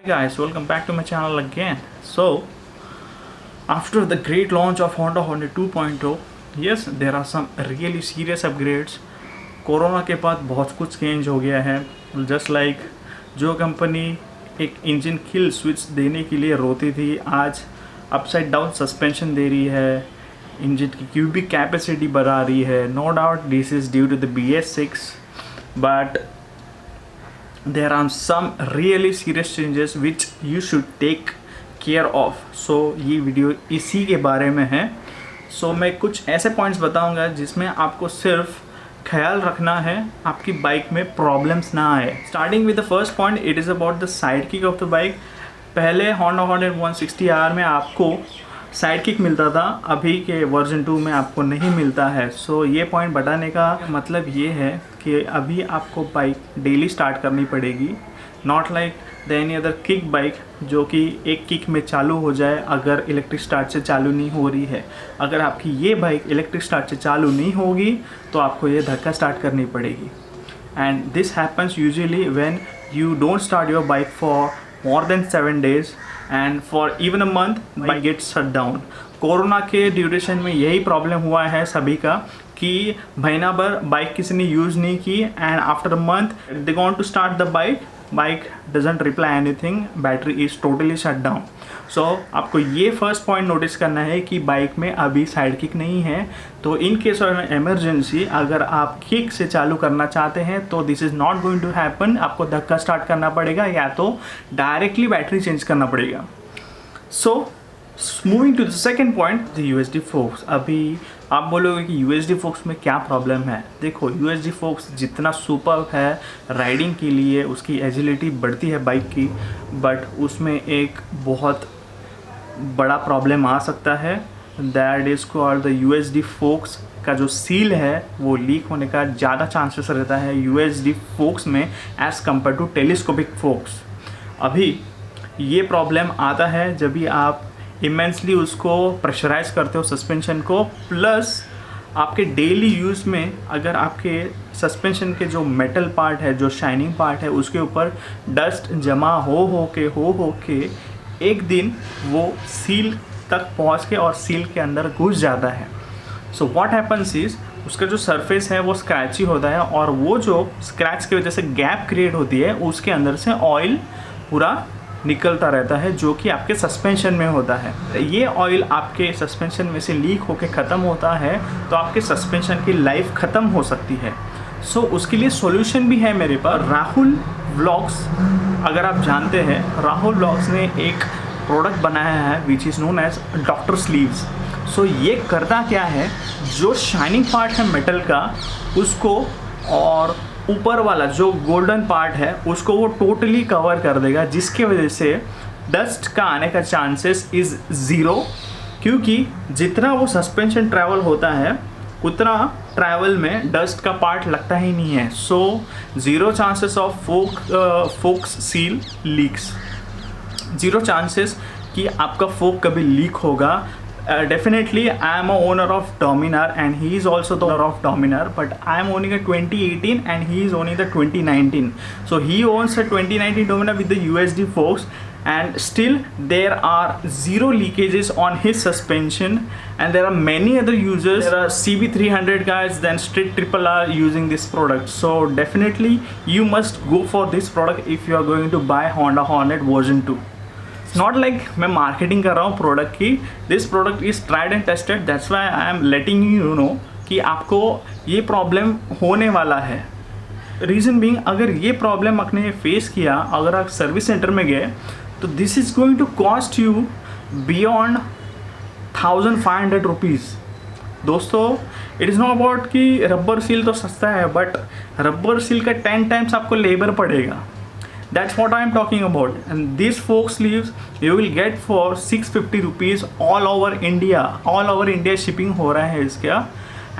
Guys, welcome back to my channel again. So, after the great launch of Honda Hornet 2.0, yes, there are some really serious upgrades. Corona के बाद बहुत कुछ change हो गया है. Just like जो company एक इंजन किल स्विच देने के लिए रोती थी, आज अपसाइड डाउन सस्पेंशन दे रही है, इंजन की क्यूबिक कैपेसिटी बढ़ा रही है. No doubt this is due to the BS6, but there are some really serious changes which you should take care of. So ये वीडियो इसी के बारे में है. So मैं कुछ ऐसे पॉइंट्स बताऊंगा जिसमें आपको सिर्फ ख्याल रखना है आपकी बाइक में प्रॉब्लम्स ना आए. Starting with the first point, it is about the side kick off the bike. पहले Honda Hornet 160R में आपको साइड किक मिलता था, अभी के वर्जन 2 में आपको नहीं मिलता है. सो ये पॉइंट बताने का मतलब ये है कि अभी आपको बाइक डेली स्टार्ट करनी पड़ेगी. Not like the any other kick bike जो कि एक किक में चालू हो जाए अगर इलेक्ट्रिक स्टार्ट से चालू नहीं हो रही है. अगर आपकी ये बाइक इलेक्ट्रिक स्टार्ट से चालू नहीं होगी तो आपको ये धक्का स्टार्ट करनी पड़ेगी. And this happens usually when you don't start your bike for more than 7 days and for even a month bike gets shut down. Corona के ड्यूरेशन में यही प्रॉब्लम हुआ है सभी का कि महीना भर बाइक किसी ने यूज़ नहीं की and after a month they want to start the bike doesn't reply anything, battery is totally shut down. So आपको ये फर्स्ट पॉइंट नोटिस करना है कि बाइक में अभी साइड किक नहीं है. तो इन केस ऑफ इमरजेंसी अगर आप किक से चालू करना चाहते हैं तो this is not going to happen. आपको धक्का स्टार्ट करना पड़ेगा या तो डायरेक्टली बैटरी चेंज करना पड़ेगा. So moving to the second point, the USD forks. अभी आप बोलोगे कि USD फोक्स में क्या प्रॉब्लम है. देखो, USD फोक्स जितना सुपर है राइडिंग के लिए, उसकी एजिलिटी बढ़ती है बाइक की, बट उसमें एक बहुत बड़ा प्रॉब्लम आ सकता है. That is called the USD forks का जो सील है वो लीक होने का ज़्यादा चांसेस रहता है USD फोक्स में as compare to telescopic forks. अभी ये प्रॉब्लम आता है जब भी आप इमेंसली उसको प्रेशराइज करते हो सस्पेंशन को, प्लस आपके डेली यूज़ में अगर आपके सस्पेंशन के जो मेटल पार्ट है, जो शाइनिंग पार्ट है, उसके ऊपर डस्ट जमा हो के एक दिन वो सील तक पहुंच के और सील के अंदर घुस जाता है. सो व्हाट हैपन्स इज उसका जो सरफेस है वो स्क्रैची होता है और वो जो स्क्रैच की वजह से गैप क्रिएट होती है उसके अंदर से ऑयल पूरा निकलता रहता है जो कि आपके सस्पेंशन में होता है. ये ऑयल आपके सस्पेंशन में से लीक होके ख़त्म होता है तो आपके सस्पेंशन की लाइफ ख़त्म हो सकती है. सो उसके लिए सॉल्यूशन भी है मेरे पास. राहुल व्लॉग्स, अगर आप जानते हैं, राहुल व्लॉग्स ने एक प्रोडक्ट बनाया है which is known as doctor sleeves. So ये करता क्या है, जो शाइनिंग पार्ट है मेटल का उसको और ऊपर वाला जो गोल्डन पार्ट है उसको वो टोटली कवर कर देगा, जिसके वजह से डस्ट का आने का चांसेस इज़ ज़ीरो. क्योंकि जितना वो सस्पेंशन ट्रैवल होता है उतना ट्रैवल में डस्ट का पार्ट लगता ही नहीं है. So zero chances of folks seal leaks, zero chances कि आपका फोक कभी लीक होगा. Definitely I am a owner of Dominar and he is also the owner of Dominar, but I am owning a 2018 and he is owning the 2019. So he owns a 2019 Dominar with the USD forks and still there are zero leakages on his suspension. And there are many other users, there are CB300 guys, then Street Triple R using this product. So definitely you must go for this product if you are going to buy Honda Hornet version 2. Not like मैं marketing कर रहा हूँ product की. This product is tried and tested, that's why I am letting you know कि आपको ये problem होने वाला है. रीज़न बीइंग, अगर ये प्रॉब्लम आपने फेस किया, अगर आप सर्विस सेंटर में गए तो this is going to cost you beyond 1500 rupees. दोस्तों, इट इज़ नॉट अबाउट कि रबर सील तो सस्ता है, बट रबर सील का 10 टाइम्स आपको लेबर पड़ेगा. That's what I am talking about. And these fork sleeves you will get for 650 rupees all over India. All over India shipping हो रहा है इसका.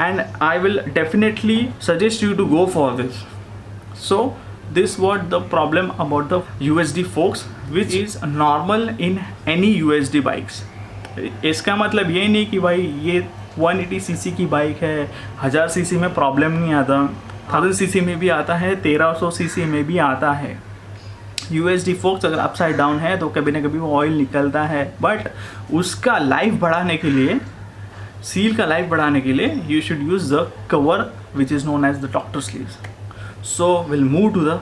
And I will definitely suggest you to go for this. So this was the problem about the USD forks, which is normal in any USD bikes. इसका मतलब ये नहीं कि भाई ये 180cc की बाइक है, 1000cc में प्रॉब्लम नहीं आता, 1000cc में भी आता है, 1300cc में भी आता है. USD फोक्स अगर अपसाइड डाउन है तो कभी ना कभी वो ऑयल निकलता है, बट उसका लाइफ बढ़ाने के लिए, सील का लाइफ बढ़ाने के लिए you should use the cover which is known as the doctor sleeves. So will move to the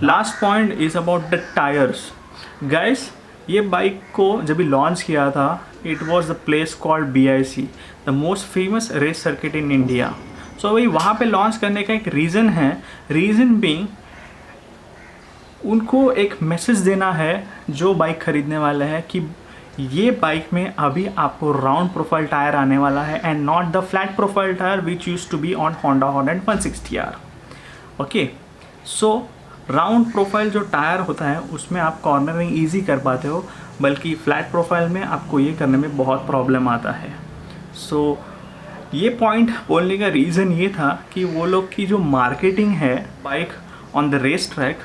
last point is about the tyres. Guys, ये बाइक को जब भी लॉन्च किया था, it was the place called BIC, the most famous race circuit in India. So भाई वहाँ पे launch करने का एक रीज़न है. रीज़न बीइंग उनको एक मैसेज देना है जो बाइक ख़रीदने वाले हैं कि ये बाइक में अभी आपको राउंड प्रोफाइल टायर आने वाला है and not the flat profile tyre which use to be on Honda hornet 160R. Okay, so round profile जो टायर होता है उसमें आप कॉर्नरिंग ईजी कर पाते हो, बल्कि फ्लैट प्रोफाइल में आपको ये करने में बहुत प्रॉब्लम आता है. सो ये पॉइंट बोलने का रीज़न ये था कि वो लोग की जो मार्केटिंग है bike on the race track,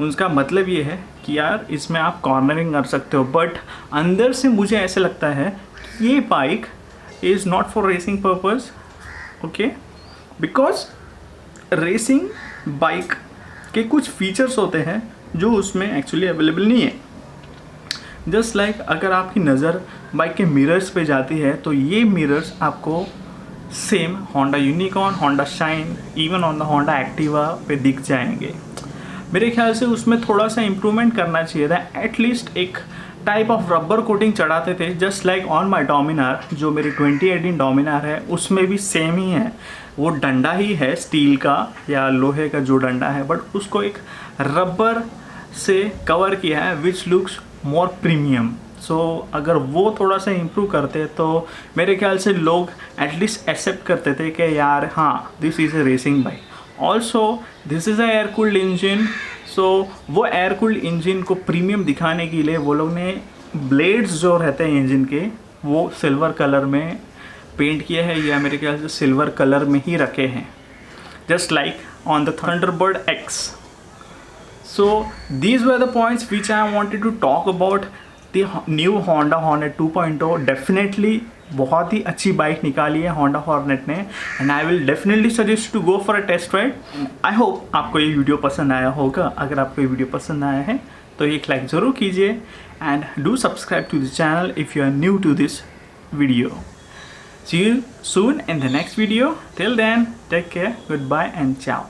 उसका मतलब ये है कि यार इसमें आप कॉर्नरिंग कर सकते हो, बट अंदर से मुझे ऐसे लगता है कि ये bike is not for racing purpose. Okay, because racing bike के कुछ फीचर्स होते हैं जो उसमें एक्चुअली अवेलेबल नहीं है. जस्ट लाइक अगर आपकी नज़र बाइक के मिरर्स पे जाती है तो ये मिरर्स आपको same Honda unicorn, Honda shine, even on the Honda Activa पे दिख जाएंगे. मेरे ख्याल से उसमें थोड़ा सा इम्प्रूवमेंट करना चाहिए था. एटलीस्ट एक टाइप ऑफ रबर कोटिंग चढ़ाते थे, just like on my Dominar. जो मेरी 2018 डोमिनार है उसमें भी सेम ही है. वो डंडा ही है स्टील का या लोहे का जो डंडा है, बट उसको एक रबर से कवर किया है विच लुक्स मोर प्रीमियम. सो अगर वो थोड़ा सा इम्प्रूव करते तो मेरे ख्याल से लोग एटलीस्ट एक्सेप्ट करते थे कि यार हाँ, this is a racing bike. Also this is a air cooled engine. So वो एयर कूल्ड इंजन को प्रीमियम दिखाने के लिए वो लोग ने ब्लेड्स जो रहते हैं इंजन के वो सिल्वर कलर में पेंट किए हैं, या मेरे ख्याल से सिल्वर कलर में ही रखे हैं, just like on the Thunderbird X. So these were the points which I wanted to talk about the new Honda Hornet 2.0. Definitely बहुत ही अच्छी बाइक निकाली है Honda Hornet ने, and I will definitely suggest to go for a test ride. I hope आपको ये video पसंद आया होगा. अगर आपको ये वीडियो पसंद आया है तो एक लाइक ज़रूर कीजिए and do subscribe to the channel if you are new to this video. See you soon in the next video. Till then, take care, goodbye and ciao.